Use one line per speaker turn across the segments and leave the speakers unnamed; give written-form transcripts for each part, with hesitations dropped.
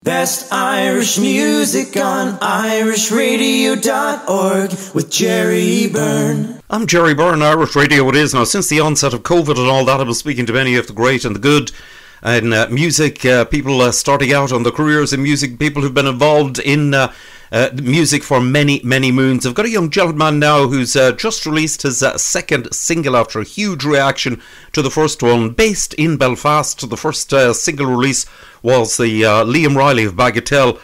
Best Irish music on irishradio.org with Jerry Byrne.
I'm Jerry Byrne, Irish Radio it is. Now, since the onset of COVID and all that, I was speaking to many of the great and the good in music, people starting out on their careers in music, people who've been involved in music for many, many moons. I've got a young gentleman now who's just released his second single after a huge reaction to the first one, based in Belfast. The first single release was the Liam Riley of Bagatelle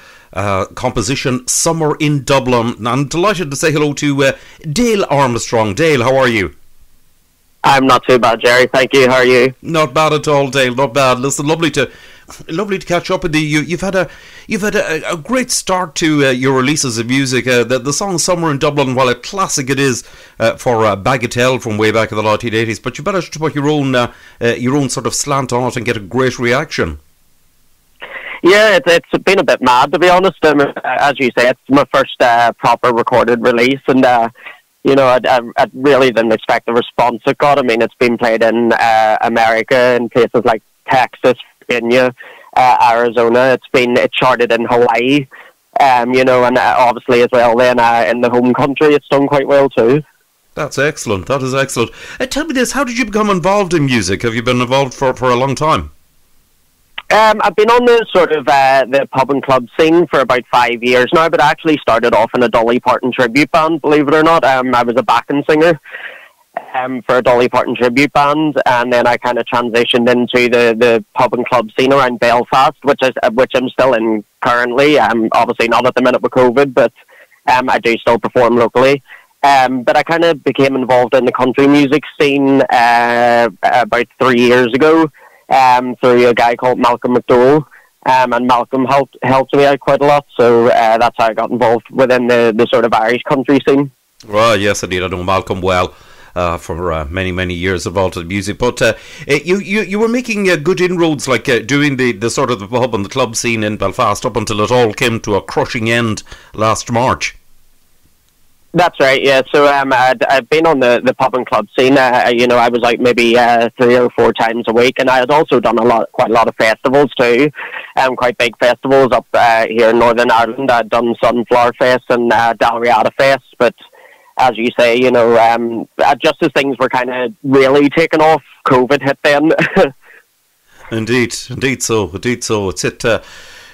composition Summer in Dublin. I'm delighted to say hello to Dale Armstrong. Dale, how are you?
I'm not too bad, Jerry. Thank you. How are you?
Not bad at all, Dale. Not bad. Listen, lovely to catch up with you. You've had a great start to your releases of music. The song "Summer in Dublin," while a classic it is for Bagatelle from way back in the 1980s, but you better to put your own sort of slant on it and get a great reaction.
Yeah, it's been a bit mad, to be honest. As you say, it's my first proper recorded release, and I really didn't expect the response it got. I mean, it's been played in America, in places like Texas, Virginia, Arizona. It charted in Hawaii, and obviously as well then in the home country, it's done quite well too.
That's excellent. That is excellent. Tell me this: how did you become involved in music? Have you been involved for a long time?
I've been on the sort of the pub and club scene for about 5 years now, but I actually started off in a Dolly Parton tribute band, believe it or not. I was a backing singer for a Dolly Parton tribute band, and then I kind of transitioned into the pub and club scene around Belfast, which I'm still in currently. Obviously not at the minute with COVID, but I do still perform locally. But I kind of became involved in the country music scene about 3 years ago. Through a guy called Malcolm McDowell, and Malcolm helped me out quite a lot, so that's how I got involved within the sort of Irish country scene.
Well, yes, indeed, I know Malcolm well for many, many years involved in music, but you were making good inroads, like doing the sort of the pub and the club scene in Belfast up until it all came to a crushing end last March.
That's right, yeah. So I've been on the pub and club scene. I was out maybe 3 or 4 times a week, and I had also done quite a lot of festivals too, quite big festivals up here in Northern Ireland. I'd done Sunflower Fest and Dalriada Fest, but as you say, just as things were kind of really taking off, COVID hit then.
Indeed so. It's hit.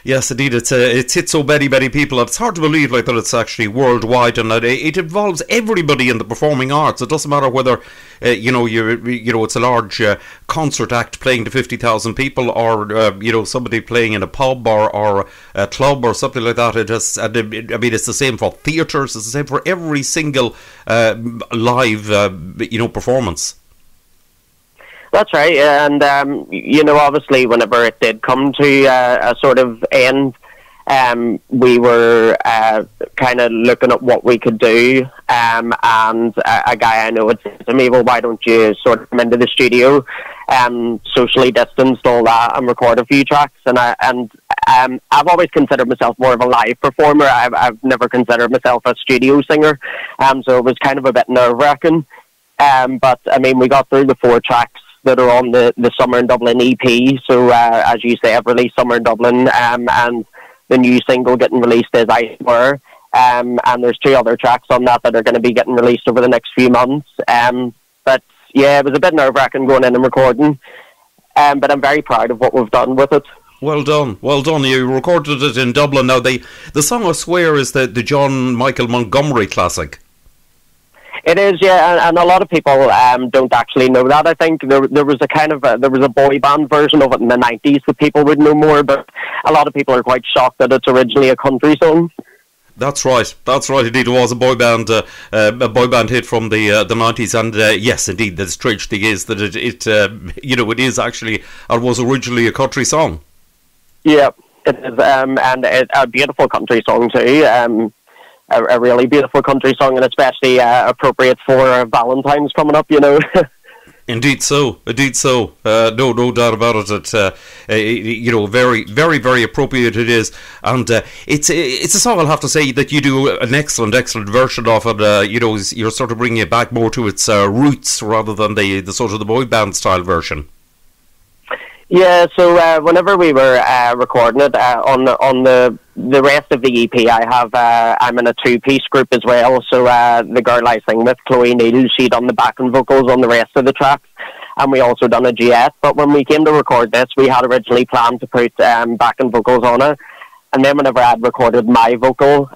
Yes, indeed, it's hit so many people. It's hard to believe that it's actually worldwide, and that it involves everybody in the performing arts. It doesn't matter whether it's a large concert act playing to 50,000 people, or somebody playing in a pub or a club or something like that. It's the same for theatres. It's the same for every single live performance.
That's right, and obviously whenever it did come to a sort of end, we were kind of looking at what we could do, and a guy I know had said to me, well, why don't you sort of come into the studio, socially distanced, all that, and record a few tracks, and I've always considered myself more of a live performer. I've never considered myself a studio singer, so it was kind of a bit nerve-wracking, but I mean, we got through the 4 tracks that are on the Summer in Dublin EP. So as you say, I've released Summer in Dublin, and the new single getting released is I Swear, and there's 2 other tracks on that are going to be getting released over the next few months. But yeah, it was a bit nerve-wracking going in and recording, but I'm very proud of what we've done with it.
Well done. You recorded it in Dublin. Now the song I Swear is the John Michael Montgomery classic.
It is, yeah, and a lot of people don't actually know that. I think there was a boy band version of it in the 90s that people would know more, but a lot of people are quite shocked that it's originally a country song. That's right.
Indeed, it was a boy band hit from the 90s, and yes, indeed, the strange thing is that it is actually, it was originally a country song.
Yeah, it is, and it's a beautiful country song too. A really beautiful country song, and especially appropriate for Valentine's coming up,
Indeed so. No doubt about it. Very, very, very appropriate it is, and it's a song, I'll have to say, that you do an excellent version of it. You're sort of bringing it back more to its roots rather than the sort of the boy band style version.
Yeah, so whenever we were recording it on the rest of the EP, I'm in a two-piece group as well. So the girl I sing with, Chloe Neal, she done the backing vocals on the rest of the tracks, and we also done a duet. But when we came to record this, we had originally planned to put backing vocals on it, and then whenever I'd recorded my vocal,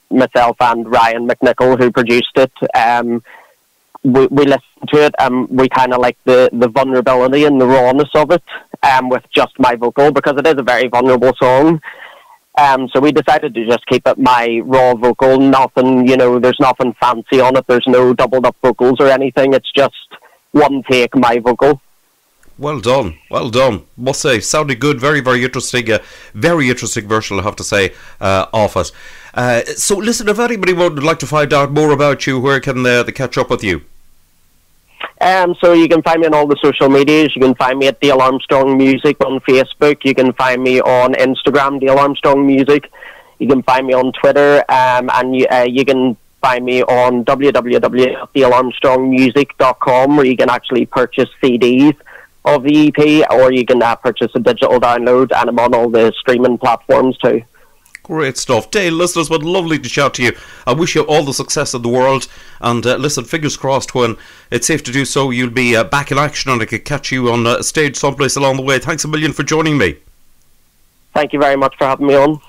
myself and Ryan McNichol, who produced it, we listened to it, and we kind of like the vulnerability and the rawness of it with just my vocal, because it is a very vulnerable song. So we decided to just keep it my raw vocal. Nothing, there's nothing fancy on it. There's no doubled up vocals or anything. It's just one take, my vocal.
Well done, well done. Must say, sounded good. Very, very interesting. Very interesting version, I have to say, of it. So listen, if anybody would like to find out more about you, where can they catch up with you?
So you can find me on all the social medias. You can find me at Dale Armstrong Music on Facebook. You can find me on Instagram, Dale Armstrong Music. You can find me on Twitter, and you can find me on www.dalearmstrongmusic.com, where you can actually purchase CDs of the EP, or you can purchase a digital download, and I'm on all the streaming platforms too.
Great stuff. Dale, listeners, what lovely to chat to you. I wish you all the success in the world, and listen, fingers crossed, when it's safe to do so, you'll be back in action and I could catch you on stage someplace along the way. Thanks a million for joining me.
Thank you very much for having me on.